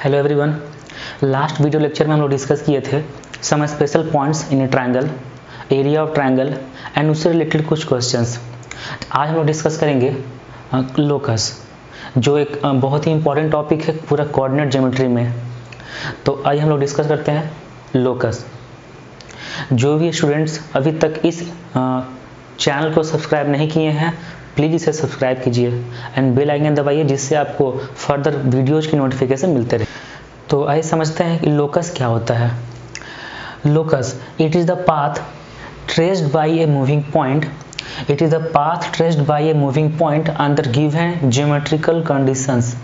Hello everyone. Last video lecture में हम लोग डिस्कस किए थे some special points in a triangle, area of triangle and उससे रिलेटेड कुछ क्वेश्चंस। आज हम लोग डिस्कस करेंगे लोकस, जो एक बहुत ही इंपॉर्टेंट टॉपिक है पूरा कोऑर्डिनेट ज्योमेट्री में। तो आइए हम लोग डिस्कस करते हैं लोकस। जो भी स्टूडेंट्स अभी तक इस चैनल को सब्सक्राइब नहीं किए हैं, प्लीज़ इसे सब्सक्राइब कीजिए एंड बेल आइकन दबाइए, जिससे आपको फर्दर वीडियोज़ की नोटिफिकेशन मिलते रहे। तो आइए समझते हैं कि लोकस क्या होता है। Locus, it is the path traced by a moving point. It is the path traced by a moving point under given geometrical conditions.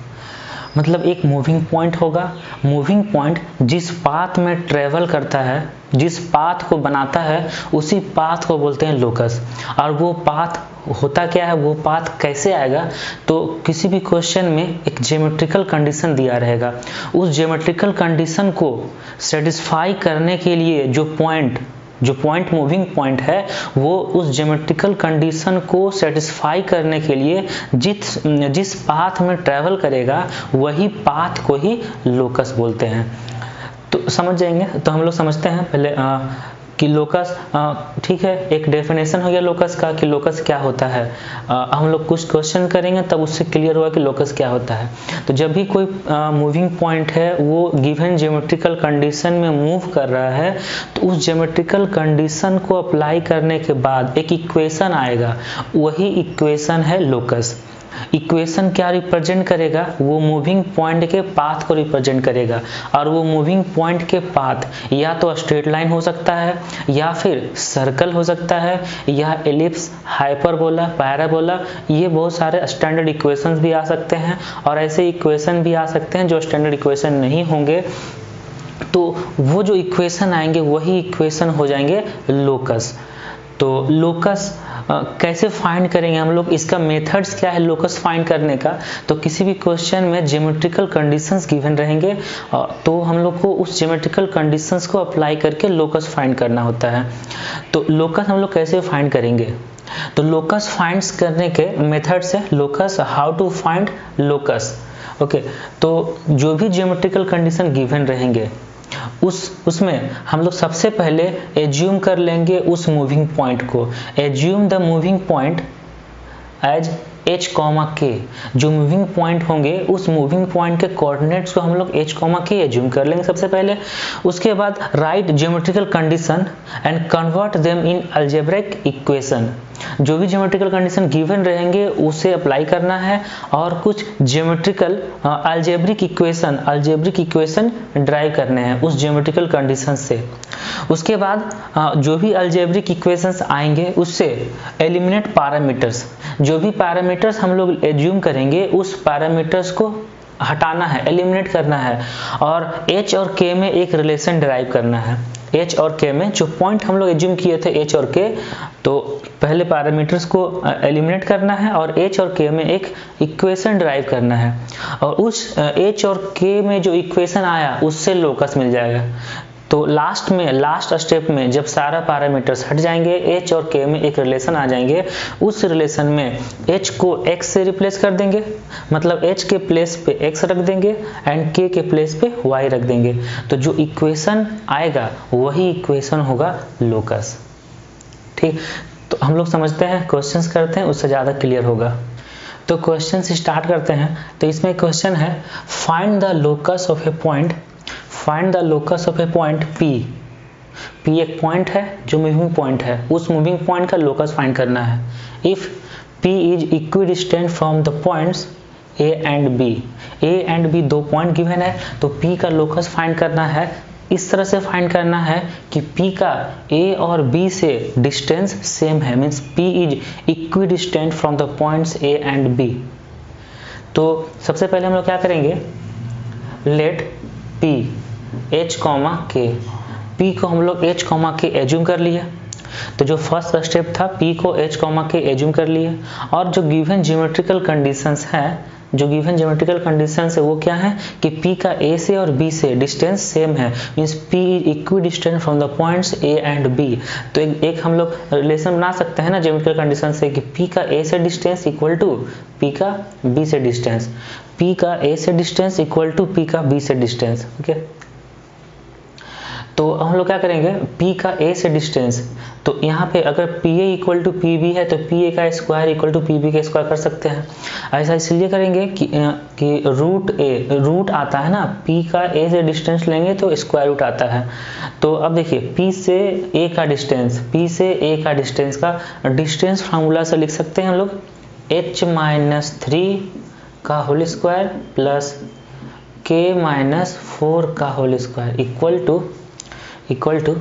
मतलब एक मूविंग पॉइंट होगा, मूविंग पॉइंट जिस पाथ में ट्रेवल करता है, जिस पाथ को बनाता है, उसी पाथ को बोलते हैं लोकस। और वो पाथ होता क्या है, वो पाथ कैसे आएगा, तो किसी भी क्वेश्चन में एक ज्योमेट्रिकल कंडीशन दिया रहेगा। उस ज्योमेट्रिकल कंडीशन को सेटिस्फाई करने के लिए जो पॉइंट मूविंग पॉइंट है, वो उस ज्योमेट्रिकल कंडीशन को सेटिस्फाई करने के लिए जिस पाथ में ट्रैवल करेगा, वही पाथ को ही लोकस बोलते हैं। तो समझ जाएंगे। तो हम लोग समझते हैं पहले कि लोकस, ठीक है, एक डेफिनेशन हो गया लोकस का कि लोकस क्या होता है। हम लोग कुछ क्वेश्चन करेंगे तब उससे क्लियर होगा कि लोकस क्या होता है। तो जब भी कोई मूविंग पॉइंट है वो गिवन ज्योमेट्रिकल कंडीशन में मूव कर रहा है, तो उस ज्योमेट्रिकल कंडीशन को अप्लाई करने के बाद एक इक्वेशन आएगा, वही इक्वेशन है लोकस। इक्वेशन क्या रिप्रेजेंट करेगा, वो मूविंग पॉइंट के पाथ को रिप्रेजेंट करेगा। और वो मूविंग पॉइंट के पाथ या तो स्ट्रेट लाइन हो सकता है, या फिर सर्कल हो सकता है, या एलिप्स, हाइपरबोला, पैराबोला, ये बहुत सारे स्टैंडर्ड इक्वेशंस भी आ सकते हैं। और ऐसे इक्वेशन भी आ सकते हैं जो स्टैंडर्ड इक्वेशन नहीं होंगे, तो वो जो इक्वेशन आएंगे वही इक्वेशन हो जाएंगे लोकस। तो लोकस कैसे फाइंड करेंगे हम लोग, इसका मेथड्स क्या है लोकस फाइंड करने का। तो किसी भी क्वेश्चन में ज्योमेट्रिकल कंडीशंस गिवन रहेंगे, तो हम लोग को उस ज्योमेट्रिकल कंडीशंस को अप्लाई करके लोकस फाइंड करना होता है। तो लोकस हम लोग कैसे फाइंड करेंगे, तो लोकस फाइंड्स करने के मेथड्स है locus, how to find locus. Okay, तो जो भी ज्योमेट्रिकल कंडीशन गिवन रहेंगे उसमें हम लोग सबसे पहले एज्यूम कर लेंगे उस मूविंग पॉइंट को। Assume the moving point as h, k। जो मूविंग पॉइंट होंगे उस मूविंग पॉइंट के कोऑर्डिनेट्स को हम लोग h, k एज्यूम कर लेंगे सबसे पहले। उसके बाद right geometrical condition and convert them in algebraic equation. जो भी ज्योमेट्रिकल कंडीशन गिवन रहेंगे उसे अप्लाई करना है और कुछ ज्योमेट्रिकल अलजेब्रिक इक्वेशन ड्राइव करने हैं उस ज्योमेट्रिकल कंडीशन से। उसके बाद जो भी अलजेब्रिक इक्वेशंस आएंगे उससे एलिमिनेट पैरामीटर्स। जो भी पैरामीटर्स हम लोग एज्यूम करेंगे उस पैरामीटर्स को हटाना है, एलिमिनेट करना है, और h और k में एक रिलेशन डिराइव करना है। h और k में जो पॉइंट हम लोग एज्यूम किए थे h और k, तो पहले पैरामीटर्स को एलिमिनेट करना है और h और k में एक इक्वेशन डिराइव करना है, और उस h और k में जो इक्वेशन आया उससे लोकस मिल जाएगा। तो लास्ट स्टेप में जब सारा पैरामीटर्स हट जाएंगे, h और k में एक रिलेशन आ जाएंगे, उस रिलेशन में h को x से रिप्लेस कर देंगे, मतलब h के प्लेस पे x रख देंगे एंड k के प्लेस पे y रख देंगे। तो जो इक्वेशन आएगा वही इक्वेशन होगा लोकस। ठीक, तो हम लोग समझते हैं, क्वेश्चंस करते हैं, उससे ज़्यादा क्लियर होगा। तो क्वेश्चन स्टार्ट करते हैं। तो इसमें क्वेश्चन है find the locus of A point. Find the locus of A point P। P एक पॉइंट है जो मूविंग पॉइंट है, उस मूविंग पॉइंट का लोकस फाइंड करना है। If P is equidistant from the points A and B। A and B दो point given है, तो P का लोकस फाइंड करना है। इस तरह से फाइंड करना है कि P का A और B से डिस्टेंस सेम है, means P is equidistant from the points A and B। तो सबसे पहले हम लोग क्या करेंगे, late P h, k। P को हम लोग h, k एज्यूम कर लिए। तो जो फर्स्ट स्टेप था P को h, k एज्यूम कर लिए, और जो गिवन ज्योमेट्रिकल कंडीशंस हैं जो गिवन ज्योमेट्रिकल कंडीशन है वो क्या है कि P का A से और B से डिस्टेंस सेम है, means P is equi distant from the points A and B। तो एक हम लोग रिलेशन बना सकते हैं ना ज्योमेट्रिकल कंडीशन से कि P का A से डिस्टेंस इक्वल टू P का B से डिस्टेंस, P का A से डिस्टेंस इक्वल टू P का B से डिस्टेंस। ओके, तो हम लोग क्या करेंगे, P का A से डिस्टेंस, तो यहाँ पे अगर PA इक्वल टू PB है तो PA का स्क्वायर इक्वल टू PB का स्क्वायर कर सकते हैं। ऐसा इसलिए करेंगे कि रूट आता है ना, P का A से डिस्टेंस लेंगे तो स्क्वायर रूट आता है। तो अब देखिए P से A का डिस्टेंस, P से A का डिस्टेंस का डिस्टेंस फार्मूला से लिख सकते हैं हम लोग h-3 का होल स्क्वायर प्लस k-4 का whole square equal to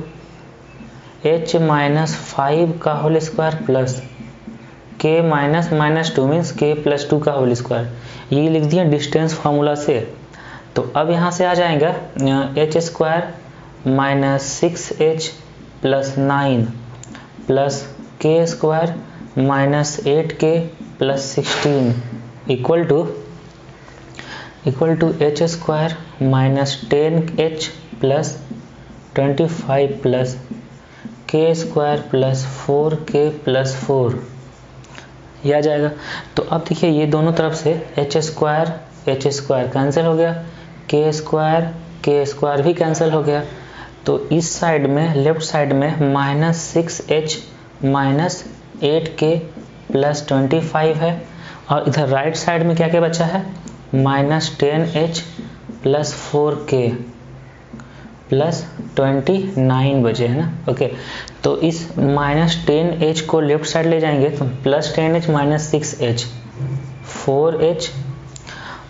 h-5 का whole square plus k-2 means k+2 का होल स्क्वायर। ये लिख दिया डिस्टेंस फार्मूला से। तो अब यहाँ से आ जाएगा h² minus 6h plus 9 plus k² minus 8k plus 16 equal to h² minus 10h plus 25 plus k² plus 4k plus 4, यह आ जाएगा। तो अब देखिए ये दोनों तरफ से h² कैंसिल हो गया, k² भी कैंसिल हो गया। तो इस साइड में लेफ्ट साइड में minus 6h minus 8k plus 25 है, और इधर राइट साइड में क्या क्या बचा है, minus 10h plus 4k plus 29 बचे है ना। ओके, तो इस माइनस 10h को लेफ्ट साइड ले जाएंगे तो plus 10h minus 6h 4h,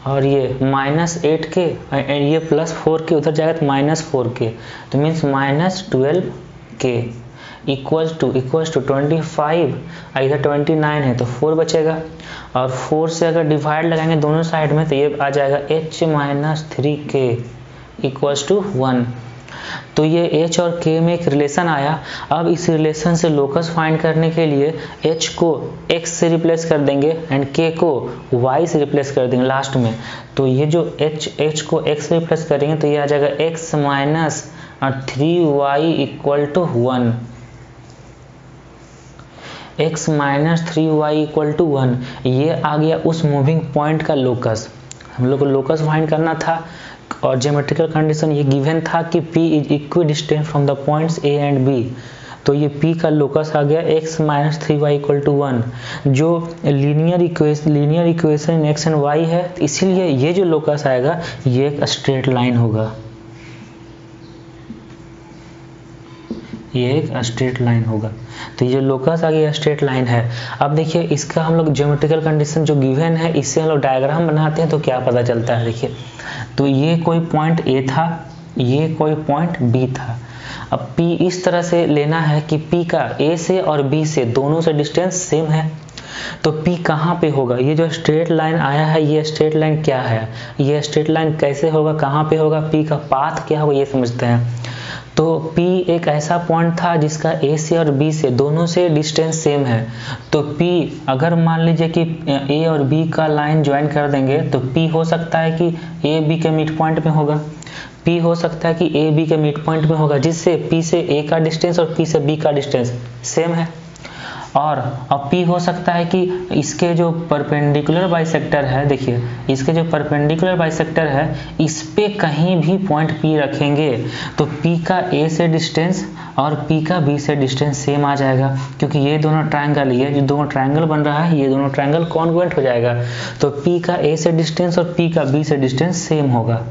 और ये माइनस 8k ये प्लस 4k उधर जाएगा तो माइनस 4k, तो means minus 12k equals to 25, इधर 29 है तो 4 बचेगा, और 4 से अगर डिवाइड लगाएंगे दोनों साइड में तो ये आ जाएगा h-3k इक्वल्स टू 1। तो ये h और k में एक रिलेशन आया। अब इस रिलेशन से लोकस फाइंड करने के लिए h को x से रिप्लेस कर देंगे एंड k को y से रिप्लेस कर देंगे लास्ट में। तो ये जो h को x से रिप्लेस करेंगे तो ये आ जाएगा x minus 3y equal to 1, x minus 3y equal to 1। ये आ गया उस मूविंग पॉइंट का लोकस। हम लोग को लोकस फाइंड करना था और ज्योमेट्रिकल कंडीशन ये गिवन था कि P is equi distant from the points A and B। तो ये P का लोकस आ गया x minus 3y equal to 1, जो linear equation in x and y है, इसीलिए ये जो लोकस आएगा ये एक स्ट्रेट लाइन होगा, ये एक स्ट्रेट लाइन होगा। तो ये लोकस आ गया स्ट्रेट लाइन है। अब देखिए इसका हम लोग ज्योमेट्रिकल कंडीशन जो गिवन है इससे हम लोग डायग्राम बनाते हैं तो क्या पता चलता है। देखिए तो ये कोई पॉइंट A था, ये कोई पॉइंट B था। अब P इस तरह से लेना है कि P का A से और B से दोनों से डिस्टेंस सेम है, तो P कहाँ पे होगा। ये जो स्ट्रेट लाइन आया है ये स्ट्रेट लाइन क्या है, ये स्ट्रेट लाइन कैसे होगा, कहाँ पे होगा, P का पाथ क्या होगा ये समझते हैं। तो P एक ऐसा पॉइंट था जिसका A से और B से दोनों से डिस्टेंस सेम है। तो P अगर मान लीजिए कि A और B का लाइन ज्वाइन कर देंगे तो P हो सकता है कि A B के मिड पॉइंट में होगा, P हो सकता है कि A B के मिड पॉइंट में होगा, जिससे P से A का डिस्टेंस और P से B का डिस्टेंस सेम है। और अब P हो सकता है कि इसके जो परपेंडिकुलर बाइसेक्टर है, देखिए इसके जो परपेंडिकुलर बाइसेक्टर है इस पे कहीं भी पॉइंट P रखेंगे तो P का A से डिस्टेंस और P का B से डिस्टेंस सेम आ जाएगा, क्योंकि ये दोनों ट्रायंगल, ये जो दोनों ट्रायंगल बन रहा है ये दोनों ट्रायंगल कॉन्ग्रुएंट हो जाएगा। तो P का A से डिस्टेंस और P का B से डिस्टेंस सेम होगा।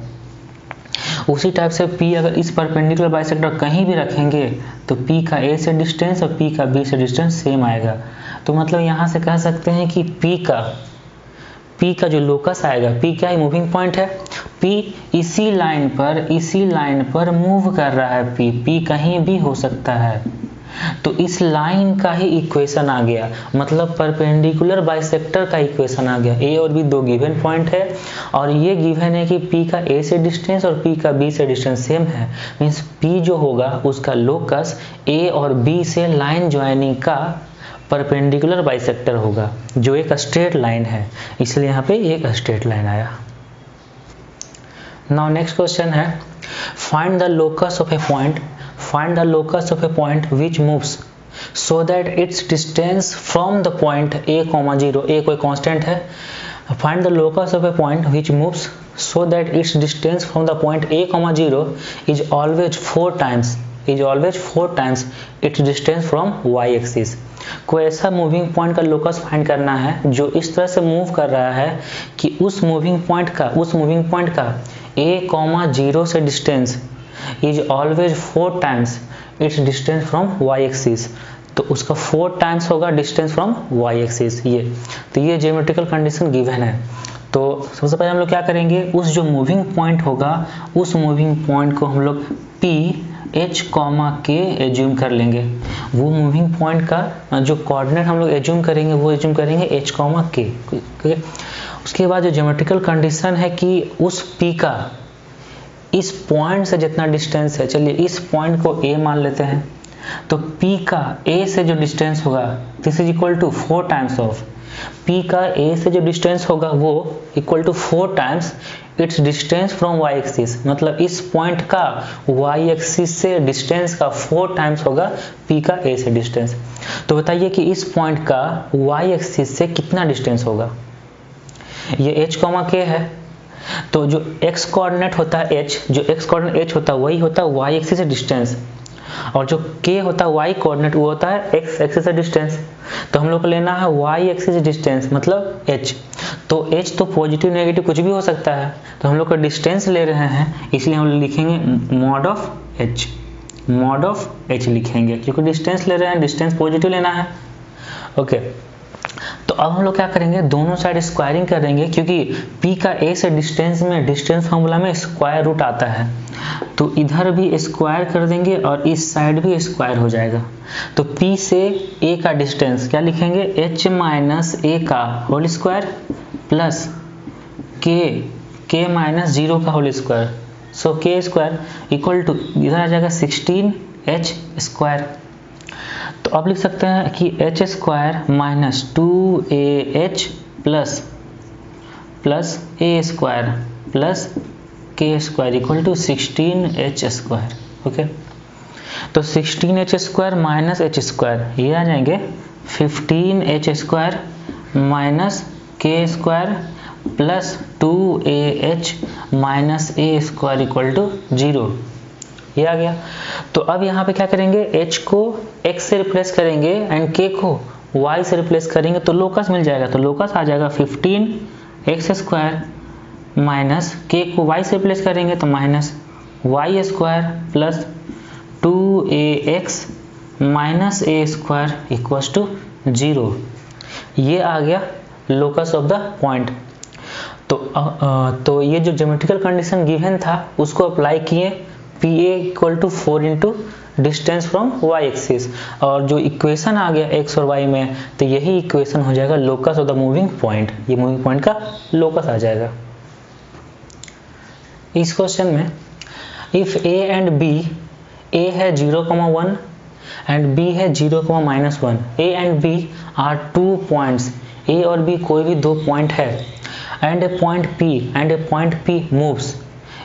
उसी टाइप से P अगर इस परपेंडिकुलर बाइसेक्टर कहीं भी रखेंगे तो P का A से डिस्टेंस और P का B से डिस्टेंस सेम आएगा। तो मतलब यहाँ से कह सकते हैं कि P का जो लोकस आएगा, P क्या है, मूविंग पॉइंट है, P इसी लाइन पर मूव कर रहा है, P कहीं भी हो सकता है। तो इस लाइन का ही इक्वेशन आ गया, मतलब परपेंडिकुलर बाइसेक्टर का इक्वेशन आ गया। A और B दो गिवन पॉइंट है और ये गिवन है कि P का A से डिस्टेंस और P का B से डिस्टेंस सेम है, मीन्स P जो होगा उसका लोकस A और B से लाइन ज्वाइनिंग का परपेंडिकुलर बाइसेक्टर होगा, जो एक स्ट्रेट लाइन है, इसलिए यहाँ पे एक स्ट्रेट लाइन आया। नाउ नेक्स्ट क्वेश्चन है find the locus of A point, find the locus of A point which moves so that it's distance from the point a, 0, a कोई कांस्टेंट है, find the locus of A point which moves so that its distance from the point a, 0 is always 4 times its distance from y axis। कोई ऐसा moving point का locus find करना है जो इस तरह से मूव कर रहा है कि उस मूविंग पॉइंट का a, 0 से distance is always 4 times its distance from y axis. तो उसका 4 टाइम्स होगा डिस्टेंस फ्रॉम y एक्सिस। तो ये ज्योमेट्रिकल कंडीशन गिवन है। तो सबसे पहले हम लोग क्या करेंगे, उस जो मूविंग पॉइंट होगा उस मूविंग पॉइंट को हम लोग P, H, K एज्यूम कर लेंगे। वो मूविंग पॉइंट का जो कोऑर्डिनेट हम लोग एज्यूम करेंगे वो एज्यूम करेंगे H, K। उसके बाद जो ज्योमेट्रिकल कंडीशन है कि उस P का इस पॉइंट से जितना डिस्टेंस है, चलिए इस पॉइंट को A मान लेते हैं, तो P का A से जो डिस्टेंस होगा this is equal to 4 times of P का A से जो डिस्टेंस होगा वो equal to 4 times its distance from y axis. मतलब इस पॉइंट का y एक्सिस से डिस्टेंस का 4 टाइम्स होगा P का A से डिस्टेंस। तो बताइए कि इस पॉइंट का y एक्सिस से कितना डिस्टेंस होगा। ये H, K है, तो जो x कोऑर्डिनेट होता है H, जो x कोऑर्डिनेट H होता है वही होता है y एक्सिस से डिस्टेंस, और जो k होता है y कोऑर्डिनेट वो होता है x एक्सिस से डिस्टेंस। तो हम लोग को लेना है y एक्सिस से डिस्टेंस मतलब h। तो h तो पॉजिटिव नेगेटिव कुछ भी हो सकता है, तो हम लोग का डिस्टेंस ले रहे हैं इसलिए हम लिखेंगे मॉड ऑफ h लिखेंगे, क्योंकि डिस्टेंस ले रहे हैं, डिस्टेंस पॉजिटिव लेना है। ओके, तो अब हम लोग क्या करेंगे, दोनों साइड स्क्वायरिंग करेंगे, क्योंकि P का A से डिस्टेंस में डिस्टेंस फार्मूला में स्क्वायर रूट आता है, तो इधर भी स्क्वायर कर देंगे और इस साइड भी स्क्वायर हो जाएगा। तो P से A का डिस्टेंस क्या लिखेंगे, H माइनस A का whole square plus K minus 0 का whole square, so K square equal to इधर आ जाएगा 16H स्क्वायर। तो अब लिख सकते हैं कि H square minus 2AH plus A square plus K square equal to 16H square. Okay, तो 16H square minus H square ये आ जाएंगे 15H square minus K square plus 2AH minus A square equal to 0, ये आ गया। तो अब यहाँ पे क्या करेंगे, H को x से रिप्लेस करेंगे एंड K को y से रिप्लेस करेंगे तो लोकस मिल जाएगा। तो लोकस आ जाएगा 15x स्क्वायर माइनस K को y से रिप्लेस करेंगे तो minus y square plus 2ax minus a square equals to 0, ये आ गया लोकस ऑफ द पॉइंट। तो ये जो ज्योमेट्रिकल कंडीशन गिवन था उसको अप्लाई किए, PA equal to 4 into distance from y axis, और जो इक्वेशन आ गया x और y में, तो यही इक्वेशन हो जाएगा locus of the moving point, ये मूविंग पॉइंट का लोकस आ जाएगा। इस क्वेश्चन में if A and B, A है 0,1 एंड B है 0,-1, A and B are 2 points, A और B कोई भी 2 पॉइंट है, and a point P moves,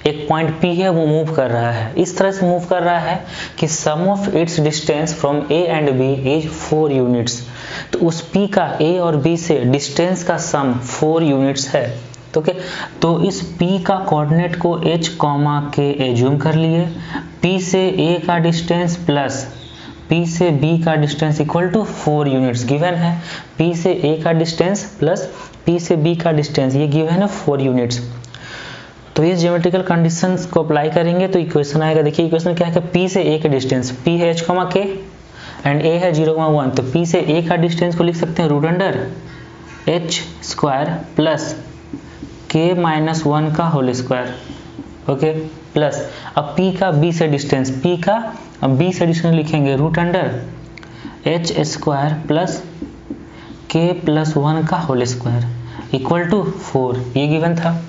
एक पॉइंट P है वो मूव कर रहा है, इस तरह से मूव कर रहा है कि sum of its distance from A and B is 4 units. तो उस P का A और B से डिस्टेंस का सम 4 यूनिट्स है। तो क्या, तो इस P का कोऑर्डिनेट को H, K एज्यूम कर लिए, P से A का डिस्टेंस प्लस P से B का distance equal to 4 units given है, P से A का डिस्टेंस प्लस P से B का डिस्टेंस ये गिवन है 4 यूनिट्स। तो इस ज्योमेट्रिकल कंडीशंस को अप्लाई करेंगे तो इक्वेशन आएगा, देखिए इक्वेशन क्या है, P से A का डिस्टेंस, P है H, K एंड A है 0,1, तो P से A का डिस्टेंस को लिख सकते हैं root under H square plus K minus 1 का होल स्क्वायर। ओके, प्लस अब P का B से डिस्टेंस, P का B से डिस्टेंस लिखेंगे root under H square plus K plus 1 का होल स्क्वायर इक्वल टू 4, ये गिवन था।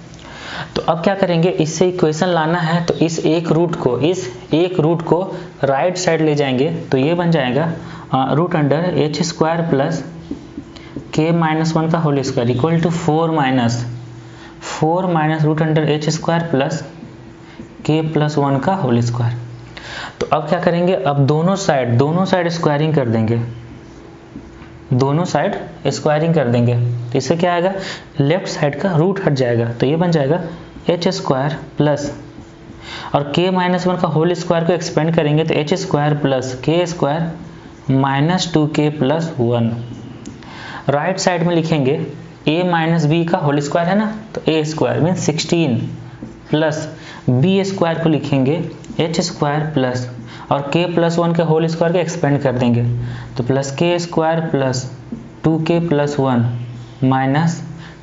तो अब क्या करेंगे, इससे इक्वेशन लाना है तो इस एक रूट को राइट साइड ले जाएंगे तो ये बन जाएगा root under H square plus K minus 1 का whole square equal to 4 minus root under H square plus K plus 1 का होल स्क्वायर। तो अब क्या करेंगे, अब दोनों साइड स्क्वायरिंग कर देंगे, दोनों साइड स्क्वायरिंग कर देंगे। तो इससे क्या आएगा, लेफ्ट साइड का रूट हट जाएगा, तो ये बन जाएगा एच स्क्वायर प्लस और के माइनस 1 का होल स्क्वायर को एक्सपेंड करेंगे तो H square plus K square minus 2k plus 1। Right side में लिखेंगे a माइनस बी का होल स्क्वायर है ना, तो a square mean 16 plus b square को लिखेंगे h स्क्वायर प्लस और k प्लस 1 के होल स्क्वायर को एक्सपेंड कर देंगे तो plus k square plus 2k plus 1 minus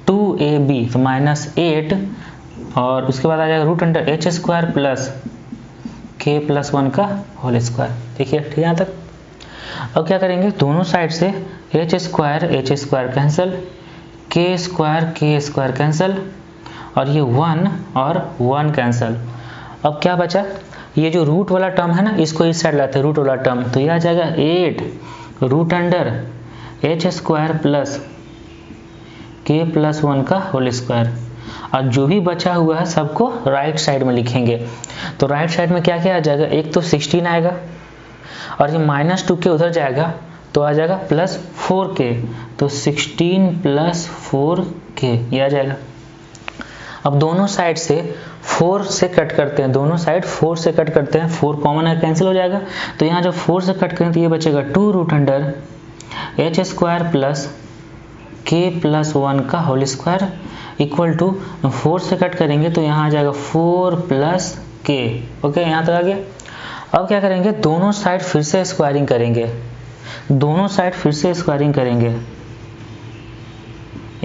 2ab तो माइनस 8 और उसके बाद आ जाएगा root under h square plus k plus 1 का होल स्क्वायर। देखिए ठीक है यहाँ तक। अब क्या करेंगे, दोनों साइड से h square cancel, k square cancel और ये 1 और 1 कैंसिल। अब क्या बचा, ये जो रूट वाला टर्म है ना, इसको इस साइड लाते हैं रूट वाला टर्म, तो ये आ जाएगा 8 root under h square plus k plus 1 का होल स्क्वायर। और जो भी बचा हुआ है सबको राइट साइड में लिखेंगे। तो राइट साइड में क्या क्या आ जाएगा, एक तो 16 आएगा और ये माइनस 2k उधर जाएगा तो आ जाएगा प्लस 4k, तो 16 प्लस 4k ये आ जाएगा। अब दोनों साइड से 4 से कट करते हैं, दोनों साइड 4 से कट करते हैं, 4 कॉमन है कैंसिल हो जाएगा। तो यहाँ जब 4 से कट करें तो ये बचेगा 2 root under H square plus k plus 1 का होल स्क्वायर इक्वल टू 4 से कट करेंगे तो यहाँ आ जाएगा 4 प्लस k। ओके यहाँ तक आ गया। अब क्या करेंगे, दोनों साइड फिर से स्क्वायरिंग करेंगे,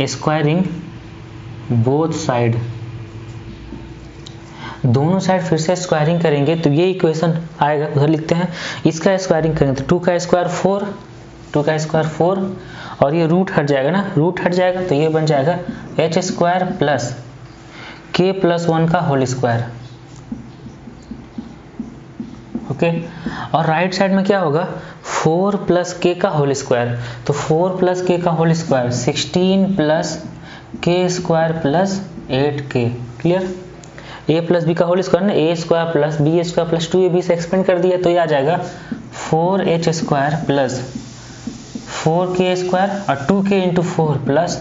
स्क्वायरिंग बोथ साइड, दोनों साइड फिर से स्क्वायरिंग करेंगे तो ये इक्वेशन आएगा, उधर लिखते हैं। इसका स्क्वायरिंग करेंगे तो 2 का स्क्वायर 4 और ये रूट हट जाएगा ना, रूट हट जाएगा तो ये बन जाएगा H square plus K plus 1 का होल स्क्वायर। ओके और राइट साइड में क्या होगा, 4 प्लस के का होल स्क्वायर, तो 4 प्लस के का whole square 16 plus K square plus 8k। Clear, a plus B का होल स्क्वायर ना, a square plus B square plus 2ab से एक्सपेंड कर दिया तो ये आ जाएगा 4h square plus 4k square और 2k into 4 plus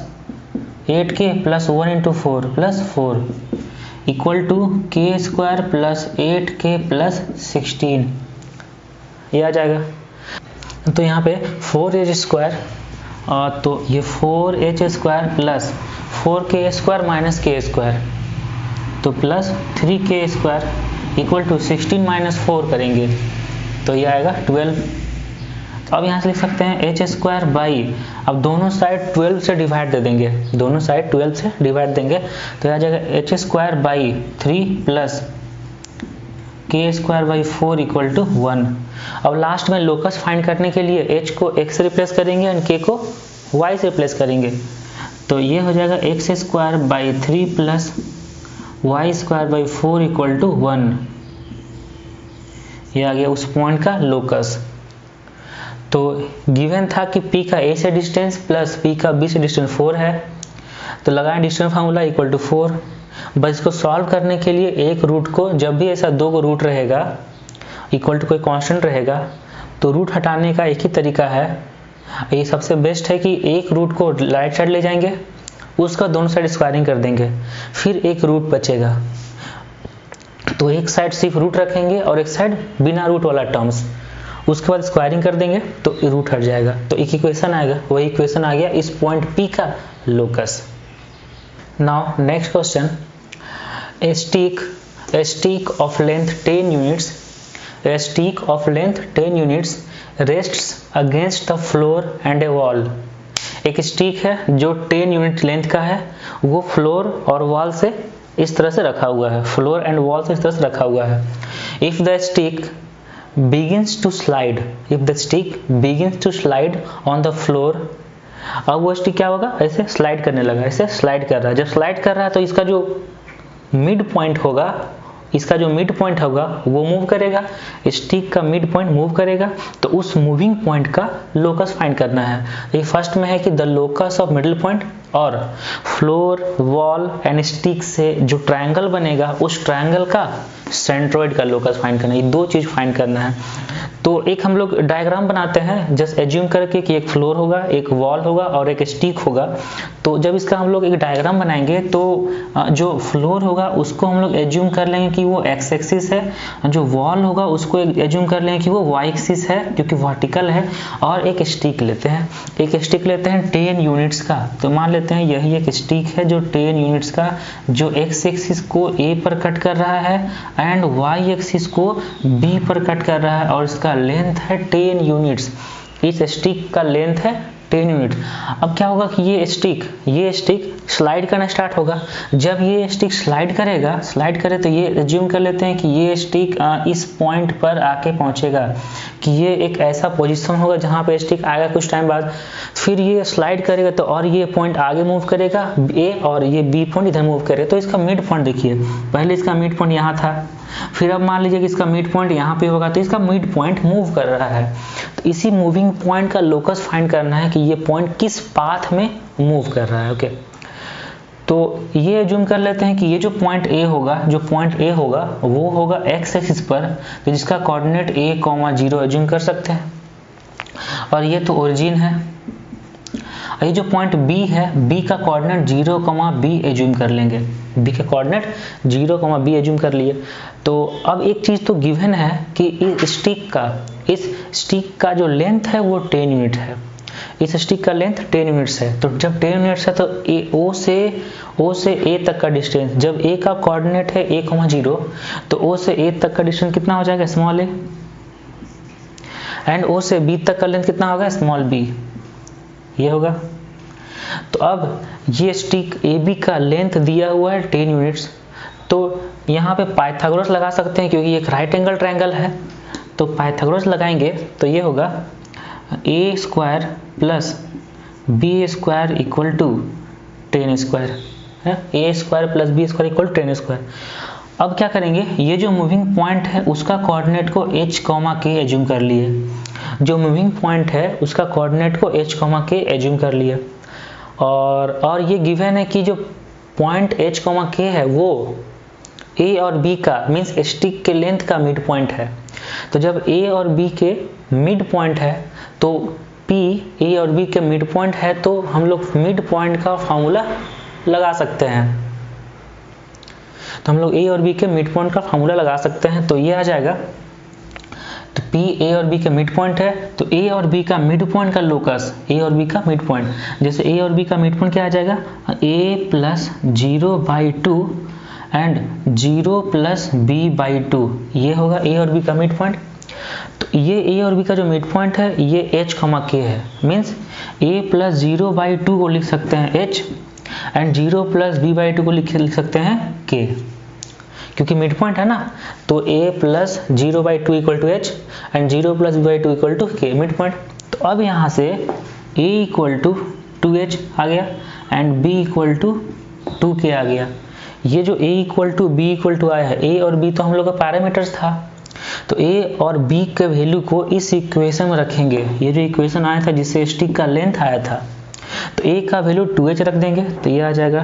8k plus 1 into 4 plus 4 equal to k square plus 8k plus 16 ये आ जाएगा। तो यहाँ पे 4h स्क्वायर तो ये 4h square plus 4k square minus k square तो plus 3k square equal to 16 minus 4 करेंगे तो ये आएगा 12। तो अब यहाँ से लिख सकते हैं h स्क्वायर बाई, अब दोनों साइड 12 से डिवाइड दे देंगे, दोनों साइड 12 से डिवाइड देंगे तो आ जाएगा h square by 3 plus k square by 4 equal to 1। अब लास्ट में लोकस फाइंड करने के लिए h को x से रिप्लेस करेंगे और k को y से रिप्लेस करेंगे तो ये हो जाएगा x square by 3 plus y square by 4 equal to 1। ये आ गया उस पॉइंट का लोकस। तो गिवन था कि p का a से डिस्टेंस प्लस p का b से डिस्टेंस 4 है तो लगाएं डिस्टेंस फार्मूला इक्वल टू 4। बस इसको सॉल्व करने के लिए एक रूट को, जब भी ऐसा दो को रूट रहेगा इक्वल टू कोई कांस्टेंट रहेगा तो रूट हटाने का एक ही तरीका है, ये सबसे बेस्ट है कि एक रूट को राइट साइड ले जाएंगे, उसका दोनों साइड स्क्वायरिंग कर देंगे, फिर एक रूट बचेगा तो एक साइड सिर्फ रूट रखेंगे और एक साइड बिना रूट वाला टर्म्स, उसके बाद स्क्वायरिंग कर देंगे तो रूट हट जाएगा तो एक इक्वेशन आएगा, वही इक्वेशन आ गया इस पॉइंट P का locus. Now next question, a stick of length 10 units rests against the floor and a wall। एक स्टिक है जो 10 यूनिट लेंथ का है, वो फ्लोर और वॉल से इस तरह से रखा हुआ है, फ्लोर एंड वॉल से इस तरह से रखा हुआ है। If the stick begins to slide on the floor, अब वो स्टिक क्या होगा, ऐसे स्लाइड करने लगा, ऐसे स्लाइड कर रहा है। जब स्लाइड कर रहा है तो इसका जो मिड पॉइंट होगा इसका जो मिड पॉइंट होगा वो मूव करेगा, स्टिक का मिड पॉइंट मूव करेगा, तो उस मूविंग पॉइंट का लोकस फाइंड करना है। ये फर्स्ट में है कि the locus of middle point, और फ्लोर, वॉल एंड स्टिक से जो ट्रायंगल बनेगा उस ट्रायंगल का सेंट्रोइड का लोकस फाइंड करना है। ये दो चीज फाइंड करना है। तो एक हम लोग डायग्राम बनाते हैं, जस्ट एज्यूम करके कि एक फ्लोर होगा, एक वॉल होगा और एक स्टिक होगा। तो जब इसका हम लोग एक डायग्राम बनाएंगे तो जो फ्लोर होगा उसको हम लोग एज्यूम कर लेंगे कि वो एक्स एक्सिस है, जो वॉल होगा उसको एज्यूम कर लेंगे कि वो वाई एक्सिस है क्योंकि वर्टिकल है, और एक स्टिक लेते हैं, 10 यूनिट्स का। तो मान लेते हैं यही एक स्टिक है जो 10 यूनिट्स का, जो एक्स एक्सिस को ए पर कट कर रहा है एंड वाई एक्सिस को बी पर कट कर रहा है, और इसका लेंथ है 10 यूनिट्स। इस स्टिक का लेंथ है 10 यूनिट। अब क्या होगा कि ये स्टिक स्लाइड करना स्टार्ट होगा। जब ये स्टिक स्लाइड करे तो ये एज्यूम कर लेते हैं कि ये स्टिक इस पॉइंट पर आके पहुंचेगा, कि ये एक ऐसा पोजीशन होगा जहां पे स्टिक आएगा कुछ टाइम बाद, फिर ये स्लाइड करेगा तो और ये पॉइंट आगे मूव करेगा ए, और ये बी पॉइंट इधर मूव करेगा। तो इसका मिड पॉइंट देखिए, पहले इसका मिड पॉइंट यहाँ था, फिर अब मान लीजिए कि इसका मिड पॉइंट यहाँ पे होगा, तो इसका मिड पॉइंट मूव कर रहा है। तो इसी मूविंग पॉइंट का लोकस फाइंड करना है कि ये पॉइंट किस पाथ में मूव कर रहा है। ओके, तो ये एज्यूम कर लेते हैं कि ये जो पॉइंट ए होगा वो होगा एक्स एक्सिस पर, तो जिसका कोऑर्डिनेट a,0 एज्यूम कर सकते हैं, और ये तो ओरिजिन है। ये जो पॉइंट बी है, बी का कोऑर्डिनेट 0,b एज्यूम कर लेंगे, बी के कोऑर्डिनेट 0,b एज्यूम कर लिए। तो अब एक चीज तो गिवन है कि इस स्टिक का जो लेंथ है वो 10 यूनिट है, इस स्टिक का लेंथ 10 यूनिट्स है। तो जब 10 यूनिट्स है तो ओ से ए तक का डिस्टेंस, जब ए का कोऑर्डिनेट है a,0, तो ओ से ए तक का डिस्टेंस कितना हो जाएगा, स्मॉल ए, एंड ओ से बी तक का लेंथ कितना होगा, स्मॉल बी, ये होगा। तो अब ये स्टिक ए बी का लेंथ दिया हुआ है 10 यूनिट्स, तो यहाँ पे पाइथागोरस लगा सकते हैं क्योंकि एक राइट एंगल ट्रायंगल है। तो पाइथागोरस लगाएंगे तो ये होगा a square plus B square equal to 10 square है, a square plus B square equal to 10 square. अब क्या करेंगे, ये जो मूविंग पॉइंट है उसका कोऑर्डिनेट को h, k एज्यूम कर लिए, जो मूविंग पॉइंट है उसका कोऑर्डिनेट को h, k एज्यूम कर लिए, और ये गिवन है कि जो पॉइंट h, k है वो a और b का मीन्स स्टिक के लेंथ का मिड पॉइंट है। तो जब a और b के मिड पॉइंट है तो P A और B के मिड पॉइंट है, तो हम लोग मिड पॉइंट का फॉर्मूला लगा सकते हैं। तो हम लोग A और B के मिड पॉइंट का फॉर्मूला लगा सकते हैं। तो ये आ जाएगा, तो P A और B के मिड पॉइंट है, तो A और B का मिड पॉइंट का लोकस, A और B का मिड पॉइंट, जैसे A और B का मिड पॉइंट क्या आ जाएगा, A plus 0/2 and 0 plus B/2, ये होगा A और B का मिड पॉइंट। तो ये A और B का जो मिड पॉइंट है ये h, k है, मीन्स A प्लस 0/2 को लिख सकते हैं h एंड 0 प्लस B/2 को लिख सकते हैं k, क्योंकि मिड पॉइंट है ना। तो A plus 0/2 equal to h and 0 plus B/2 equal to k, mid point. तो अब यहाँ से A इक्वल टू 2h आ गया and B equal to 2k आ गया। ये जो A equal to B equal to आया है, A और B तो हम लोग का पैरामीटर्स था, तो A और B के वैल्यू को इस इक्वेशन में रखेंगे। ये जो इक्वेशन आया था जिससे स्टिक का लेंथ आया था, तो A का वैल्यू 2h रख देंगे, तो ये आ जाएगा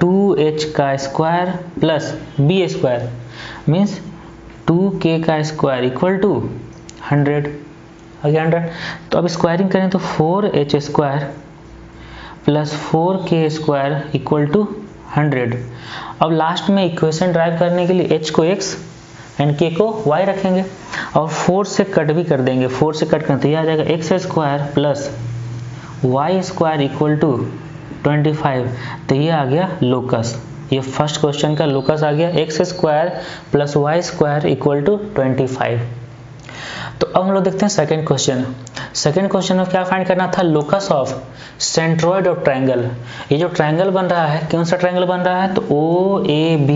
2h का square plus B square means 2k का स्क्वायर इक्वल टू 100 आ गया 100। तो अब स्क्वायरिंग करें तो 4h square plus 4k square equal to 100। अब लास्ट में इक्वेशन ड्राइव करने के लिए h को x एंड k को y रखेंगे और 4 से कट भी कर देंगे, 4 से कट करते ये आ जाएगा x square plus y square equal to 25। तो ये आ गया लोकस, ये फर्स्ट क्वेश्चन का लोकस आ गया, x square plus y square equal to 25। तो अब हम लोग देखते हैं सेकंड क्वेश्चन। सेकंड क्वेश्चन में क्या फाइंड करना था, locus of centroid of triangle. ये जो ट्रायंगल बन रहा है, कौन सा ट्रायंगल बन रहा है, तो OAB,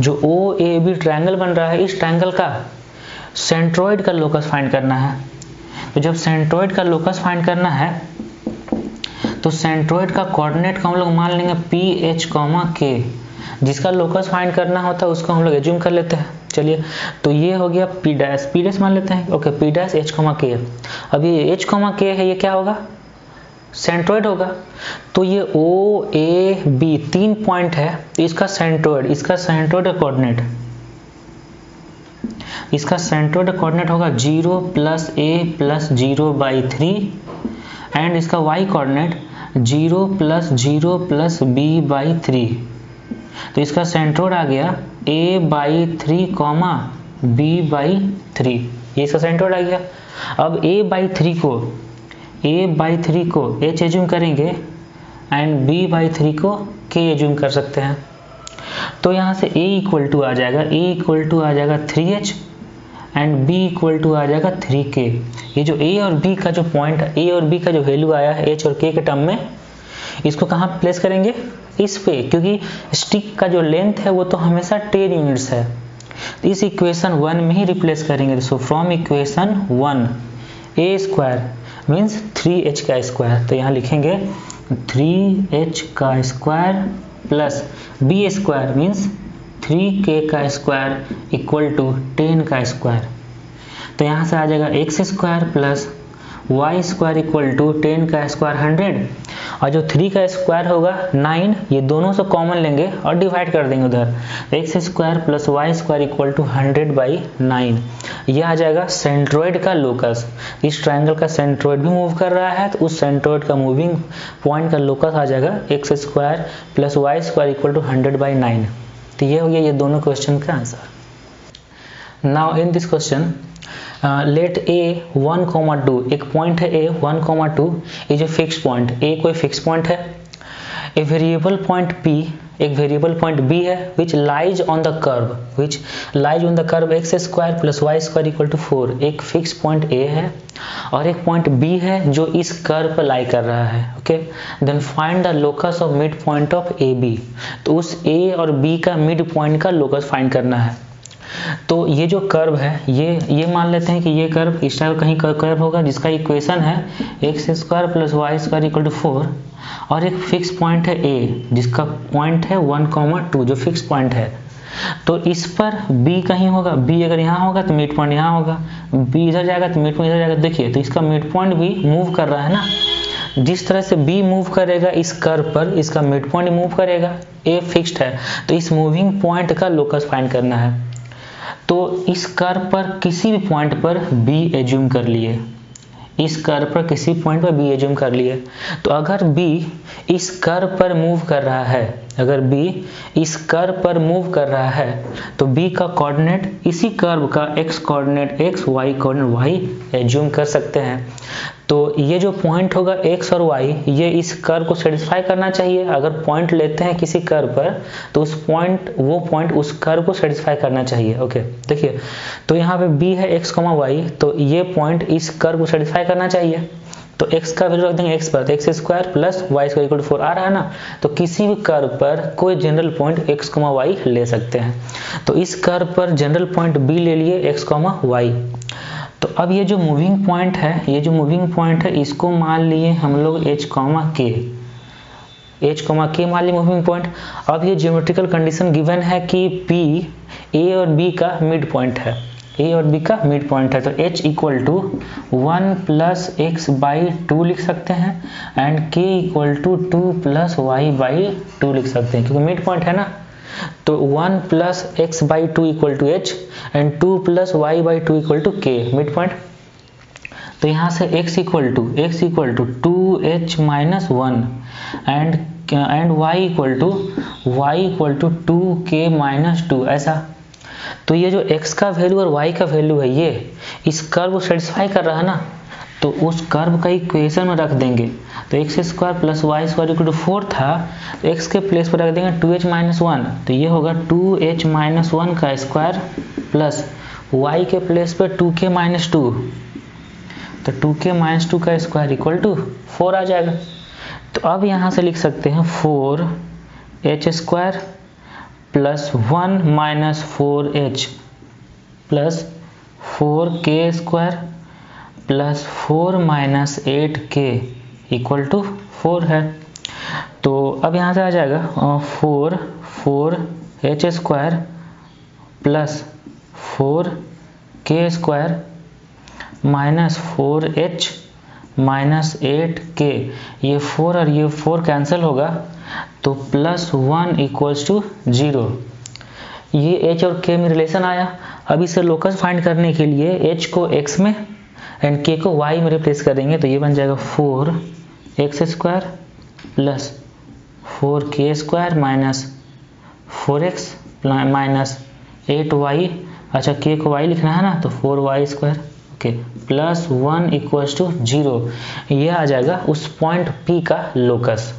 जो OAB ट्रायंगल बन रहा है, इस ट्रायंगल का सेंट्रोइड का लोकस फाइंड करना है। तो जब सेंट्रोइड का लोकस फाइंड करना है तो सेंट्रोइड का कोऑर्डिनेट का हम लोग मान लेंगे PH, K जिसका लोकस फाइंड करना होता है उसको हम लोग एज्यूम कर लेते हैं। चलिए, तो ये हो गया पी डैश मान लेते हैं। Okay, P dash H comma के। अब ये एच कॉमा के है, ये क्या होगा? सेंट्रोइड होगा। तो ये ओ ए बी 3 पॉइंट है, इसका सेंट्रोइड कोऑर्डिनेट, इसका सेंट्रोइड कोऑर्डिनेट होगा 0 + a + 0/3 एंड इसका y कोऑर्डिनेट 0 + 0 + b/3। तो इसका सेंट्रोइड आ गया a/3, b/3, ये इसका सेंट्रोइड आ गया। अब a/3 को h एज्यूम करेंगे एंड b/3 को k एज्यूम कर सकते हैं। तो यहाँ से a इक्वल आ जाएगा 3h एंड b इक्वल आ जाएगा 3k। ये जो a और b का जो पॉइंट, a और b का जो वैल्यू आया है h और k के टर्म में, इसको कहाँ प्लेस करेंगे? इस पे, क्योंकि स्टिक का जो लेंथ है वो तो हमेशा 10 यूनिट्स है। इस इक्वेशन 1 में ही रिप्लेस करेंगे। So from equation 1 a² means 3h का स्क्वायर, तो यहाँ लिखेंगे 3h का square plus b² means 3k का स्क्वायर इक्वल टू 10 का स्क्वायर। तो यहाँ से आ जाएगा x² plus y² equal to 10 का स्क्वायर 100, और जो 3 का स्क्वायर होगा 9, ये दोनों से कॉमन लेंगे और डिवाइड कर देंगे उधर। x² plus y² equal to 100/9। यह आ जाएगा सेंट्रोइड का लोकस। इस ट्रायंगल का सेंट्रोइड भी मूव कर रहा है, तो उस सेंट्रोइड का मूविंग पॉइंट का लोकस आ जाएगा x² plus y² equal to 100/9। तो ये हो गया ये दोनों क्वेश्चन का answer. Now in this question let a 1,2, एक पॉइंट है a 1,2, ये जो फिक्स पॉइंट a कोई फिक्स पॉइंट है। ए वेरिएबल पॉइंट p, एक वेरिएबल पॉइंट b है which lies on the curve x² plus y² equal to 4। एक fix point a है और एक पॉइंट b है जो इस कर्व पर लाई कर रहा है। Okay, then find the locus of mid point of A B. तो उस a और b का मिड पॉइंट का लोकस फाइंड करना है। तो ये जो कर्व है, ये मान लेते हैं कि ये कर्व इस टाइप कहीं कर्व होगा जिसका इक्वेशन है x² plus y² equal to 4, और एक फिक्स पॉइंट है a जिसका पॉइंट है 1,2 जो फिक्स पॉइंट है। तो इस पर b कहीं होगा, b अगर यहाँ होगा तो मिड पॉइंट यहाँ होगा, b इधर जाएगा तो मिड पॉइंट इधर जाएगा। देखिए, तो इसका मिड पॉइंट भी मूव कर रहा है ना, जिस तरह से b मूव करेगा इस कर्व पर, इसका मिड पॉइंट मूव करेगा। a फिक्स्ड है, तो इस मूविंग पॉइंट का लोकस फाइंड करना है। तो इस कर्व पर किसी भी पॉइंट पर b एज्यूम कर लिए, इस कर्व पर किसी पॉइंट पर b एज्यूम कर लिए। तो अगर b इस कर्व पर मूव कर रहा है, अगर b इस कर्व पर मूव कर रहा है, तो b का कोऑर्डिनेट इसी कर्व का x coordinate x, y coordinate y assume कर सकते हैं। तो ये जो पॉइंट होगा x और y, ये इस कर्व को सेटिस्फाई करना चाहिए। अगर पॉइंट लेते हैं किसी कर्व पर, तो वो पॉइंट उस कर्व को सेटिस्फाई करना चाहिए। ओके, देखिए, तो यहाँ पे b है x, y, तो ये पॉइंट इस कर्व को सेटिस्फाई करना चाहिए। तो x का वैल्यू रख देंगे x पर, तो x² plus y² equal to 4 आ रहा है ना। तो किसी भी कर्व पर कोई जनरल पॉइंट x, y ले सकते हैं। तो इस कर्व पर जनरल पॉइंट b ले लिए x, y। तो अब ये जो मूविंग पॉइंट है, इसको मान लिए हम लोग h, k मान लिए मूविंग पॉइंट। अब ये ज्योमेट्रिकल कंडीशन गिवन है कि p a और b का मिड पॉइंट है, तो h equal to 1 plus x/2 लिख सकते हैं and k equal to 2 plus y/2 लिख सकते हैं, क्योंकि मिड पॉइंट है ना। तो 1 plus x/2 equal to h and 2 plus y/2 equal to k, mid point. तो यहाँ से x equal to 2h minus 1 and y equal to 2k minus 2, ऐसा। तो ये जो x का वैल्यू और y का वैल्यू है, ये इस कर्व को सेटिस्फाई कर रहा है ना, तो उस कर्व का इक्वेशन में रख देंगे। तो x² plus y² equal to 4 था, तो x के प्लेस पर रख देंगे 2h माइनस 1, तो ये होगा 2h माइनस 1 का स्क्वायर प्लस y के प्लेस पर 2k माइनस 2, तो 2k माइनस 2 का स्क्वायर इक्वल टू 4 आ जाएगा। तो अब यहाँ से लिख सकते हैं 4h² plus 1 minus 4h plus 4k² plus 4 minus 8k equal to 4 है। तो अब यहाँ से आ जाएगा 4 4h square plus 4k² minus 4h minus 8k, ये 4 और ये 4 कैंसिल होगा तो +1 इक्वल्स टू 0। ये h और k में रिलेशन आया। अब इसे लोकस फाइंड करने के लिए h को x में एंड k को y में रिप्लेस करेंगे तो ये बन जाएगा 4x² plus 4k² minus 4x minus 8y, अच्छा k को y लिखना है ना तो 4y², ओके, +1 इक्वल्स टू 0। ये आ जाएगा उस पॉइंट P का लोकस।